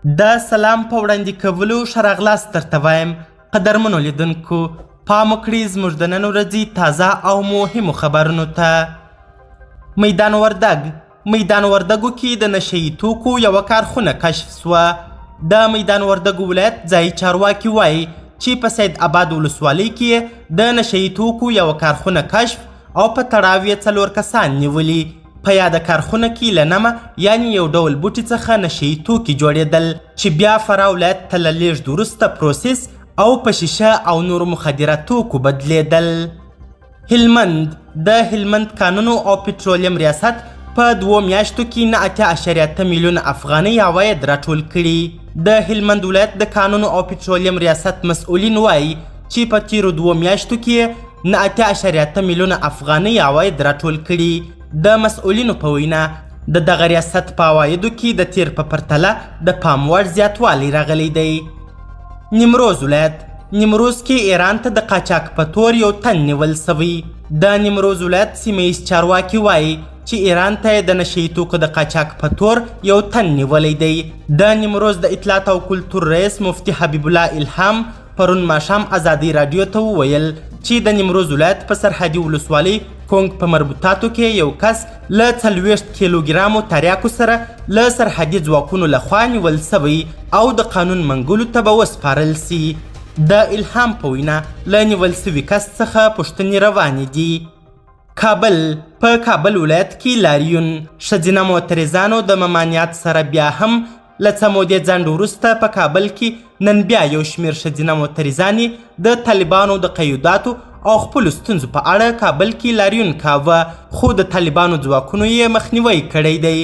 د سلام په وړاندې کولو ښه راغلاست درته وایم. قدرمنو لیدونکو، پام وکړئ زموږ د نن ورځې تازه او مهمو خبرونو ته. میدان وردګو کې د نشهیي توکو یوه کارخونه کشف سوه. د میدان وردګو ولایت ځایي چارواکي وایي چې په سید آباد ولسوالۍ کې د نشهیي توکو یوه کارخونه کشف او په تړاو یې 4 کسان نیولي. په یاده کارخونه کې له نمه یعنې یو ډول بوټي څخه نشهیي توکي جوړېدل چې بیا فراه ولایت ته له لیږد وروسته پروسس او په شیشه او نورو مخدره توکو بدلېدل. د هلمند کانونو او پټرولیم ریاست په 2 میاشتو کې 9.8 میلیونه افغانۍ عواید راټول کړي. د هلمند ولایت د کانونو او پټرولیم ریاست مسؤلین وایي چې په تیرو 2 میاشتو کې 9.8 میلیونه افغانۍ عواید راټول کړي. د مسؤلینو په وینا د دغه ریاست په عوایدو کې د تیر په پرتله د پام وړ زیاتوالی راغلی دی. نیمروز کې ایران ته د قاچاق په تور یو تن نیول سوی. د نیمروز ولایت سیمهیز چارواکي وایي چې ایران ته د نشهیي توکو د قاچاق په تور یو تن نیولی دی. د نیمروز د اطلاعات او کلتور رئیس مفتي حبیب الله الهام پرون ماښام ازادۍ راډیو ته وویل چې د نیمروز ولایت په سرحدي ولسوالۍ کونګ په مربوطاتو کې یو کس له 40 کیلوګرامو تریاکو سره له سرحدي ځواکونو لخوا نیول سوی او د قانون منګولو ته به وسپارل سي. د الهام په وینا له نیول سوي کس څخه پوښتنې روانې دي. په کابل ولایت کې لاریون ښځینه معترضانو د ممانعت سره بیا هم له څه مودې ځنډ وروسته په کابل کې نن بیا یو شمېر ښځینه معترضانې د طالبانو د قیوداتو او خپلو ستونزو په اړه کابل کې لاریون کاوه، خو د طالبانو ځواکونو یې مخنیوی کړی دی.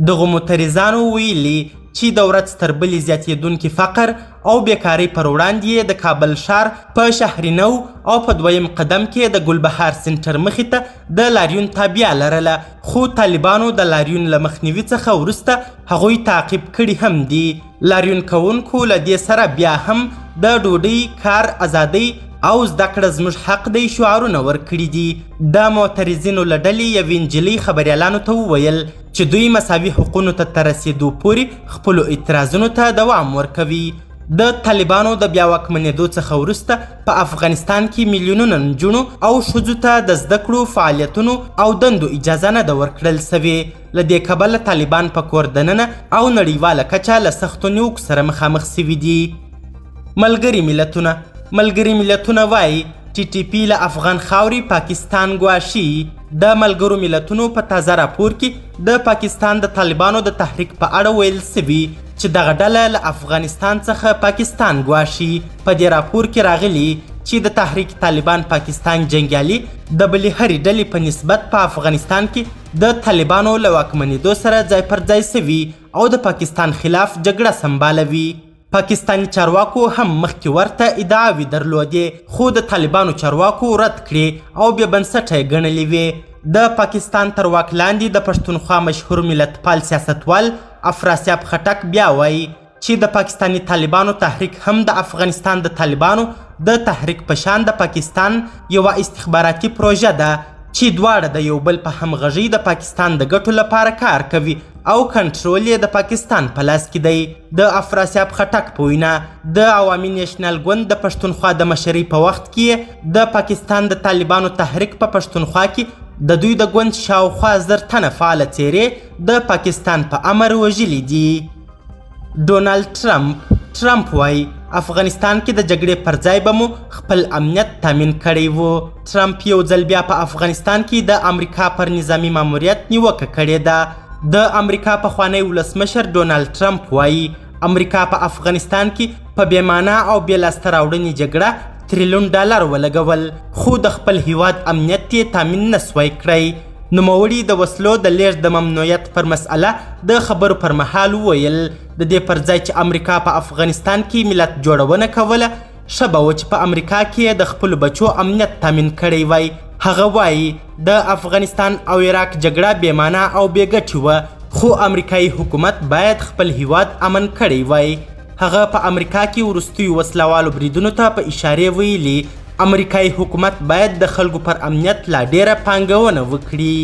دغو معترضانو ویلي چې د ورځ تر بلې زیاتېدونکي فقر او بیکارۍ پر وړاندې د کابل ښار په شهرینو او په 2م قدم کې د ګلبهار سنټر مخې ته د لاریون تابعه لرله، خو طالبانو د لاریون له مخنیوي څخه وروسته هغوی تعقیب کړي هم دي. لاریون کوونکو له دې سره بیا هم د ډوډۍ، کار ازادۍ او زده کړه زموږ حق دی شعارونه ورکړي دي. د معترضینو له ډلې یوې نجلۍ خبریالانو ته وویل چې دوی مساوي حقونو ته رسېدو پورې خپلو اعتراضونو ته دوام ورکوي. د طالبانو د بیا واکمنېدو څخه وروسته په افغانستان کې میلیونونه نجونو او ښځو ته د زده کړو، فعالیتونو او دندو اجازه نه ده ورکړل سوې. له دې کبله طالبان په کور دننه او نړیواله کچه له سختو نیوکو سره مخامخ سوي دي. ملګري ملتونه وایي ټي پي له افغان خاورې پاکستان ګواښي. د ملګرو ملتونو په تازه راپور کې د پاکستان د طالبانو د تحریک په اړه ویل سوي چې دغه ډله له افغانستان څخه پاکستان ګواښي. په دې راپور کې راغلي چې د تحریک طالبان پاکستان جنګیالي د بلې هرې ډلې په نسبت په افغانستان کې د طالبانو له واکمنېدو سره ځای پر ځای سوي او د پاکستان خلاف جګړه سمبالوي. پاکستاني چارواکو هم مخکې ورته ادعاوې درلودې، خو د طالبانو چارواکو رد کړې او بې بنسټه یې ګڼلې وې. د پاکستان تر واک لاندې د پښتونخوا مشهور ملتپال سیاستوال افراسیاب خټک بیا وایي چې د پاکستاني طالبانو تحریک هم د افغانستان د طالبانو د تحریک په شان د پاکستان یوه استخباراتي پروژه ده چې دواړه د یو بل په همغږۍ د پاکستان د ګټو لپاره کار کوي او کنټرول یې د پاکستان په لاس کې دی. د افراسیاب خټک په وینا د عوامي نیشنل ګوند د پښتونخوا د مشرۍ په وخت کې د پاکستان د طالبانو تحریک په پښتونخوا کې د دوی د ګوند شاوخوا 1000 تنه فعاله څیرې د پاکستان په امر وژلي دي. ډونالډ ټرمپ وایي افغانستان کې د جګړې پر ځای به مو خپل امنیت تامین کړی و. ټرمپ یو ځل بیا په افغانستان کې د امریکا پر نظامي ماموریت نیوکه کړې ده. د امریکا پخوانی ولسمشر ډونالډ ټرمپ وایي امریکا په افغانستان کې په بېمانا او بې لاسته راوړنې جګړه $1 تریلیون ولګول، خو د خپل هیواد امنیت یې تامین نسوای کړی. نوموړي د وسلو د لیږد د ممنوعیت پر مسئله د خبرو پر مهال وویل د دې پر ځای چې امریکا په افغانستان کې ملت جوړونه کوله، ښه به و چې په امریکا کې د خپلو بچو امنیت تامین کړی وای. هغه وایي د افغانستان او عراق جګړه بې معنا او بې ګټې وه، خو امریکایي حکومت باید خپل هیواد امن کړی وای. هغه په امریکا کې وروستیو وسلوالو بریدونو ته په اشارې ویلي امریکایي حکومت باید د خلکو پر امنیت لا ډیره پانګونه وکړي.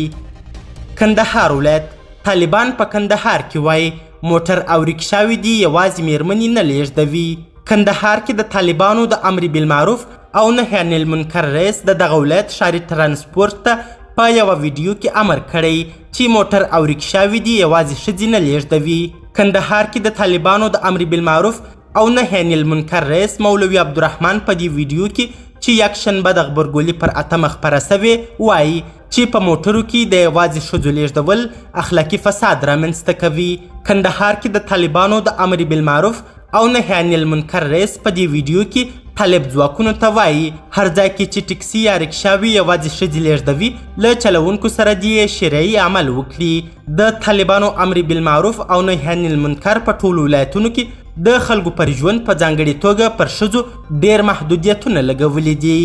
کندهار ولایت طالبان په کندهار کې وایي موټر او ریکشاوې دي یوازې میرمنې نه لیږدوي. کندهار کې د طالبانو د امر بالمعروف او نهي عن المنکر رئیس د دغه ولایت ښاري ترانسپورټ ته په یوه ویډیو کې امر کړی چې موټر او ریکشاوې دي یوازې ښځې نه لیږدوي. کندهار کې د طالبانو د امر بالمعروف او نهي عن المنکر رئیس مولوي عبدالرحمن په دې ویډیو کې چې یکشنبه د غبرګولي پر 8 خپره سوې وایي چې په موټرو کې د یوازې ښځو لیږدول اخلاقي فساد رامنځته کوي. کندهار کې د طالبانو د امر بالمعروف او نهي عن المنکر رئیس په دې ویډیو کې طالب ځواکونو ته وایي هر ځای کې چې ټکسي یا رکشاوي یوازې ښځې لیږدوي له چلوونکو سره دې شرعي عمل وکړي. د طالبانو امر بالمعروف او نهي عن المنکر په ټولو ولایتونو کې د خلکو پر ژوند په ځانګړې توګه پر ښځو ډېر محدودیتونه لګولي دي.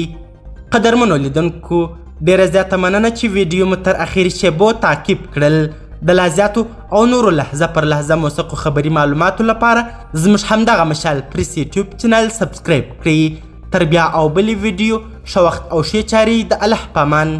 قدرمنو لیدونکو ډېره زیاته مننه چې ویډیو مو تر اخري شیبو تعقیب کړل. د لا زیاتو او نورو لحظه پر لحظه موثقو خبري معلوماتو لپاره زموږ همدغه مشال پریس یوټیوب چینل سبسکرایب کړئ. تر بیا او بلې ویډیو ښه وخت او ښې چارې د الله په امان.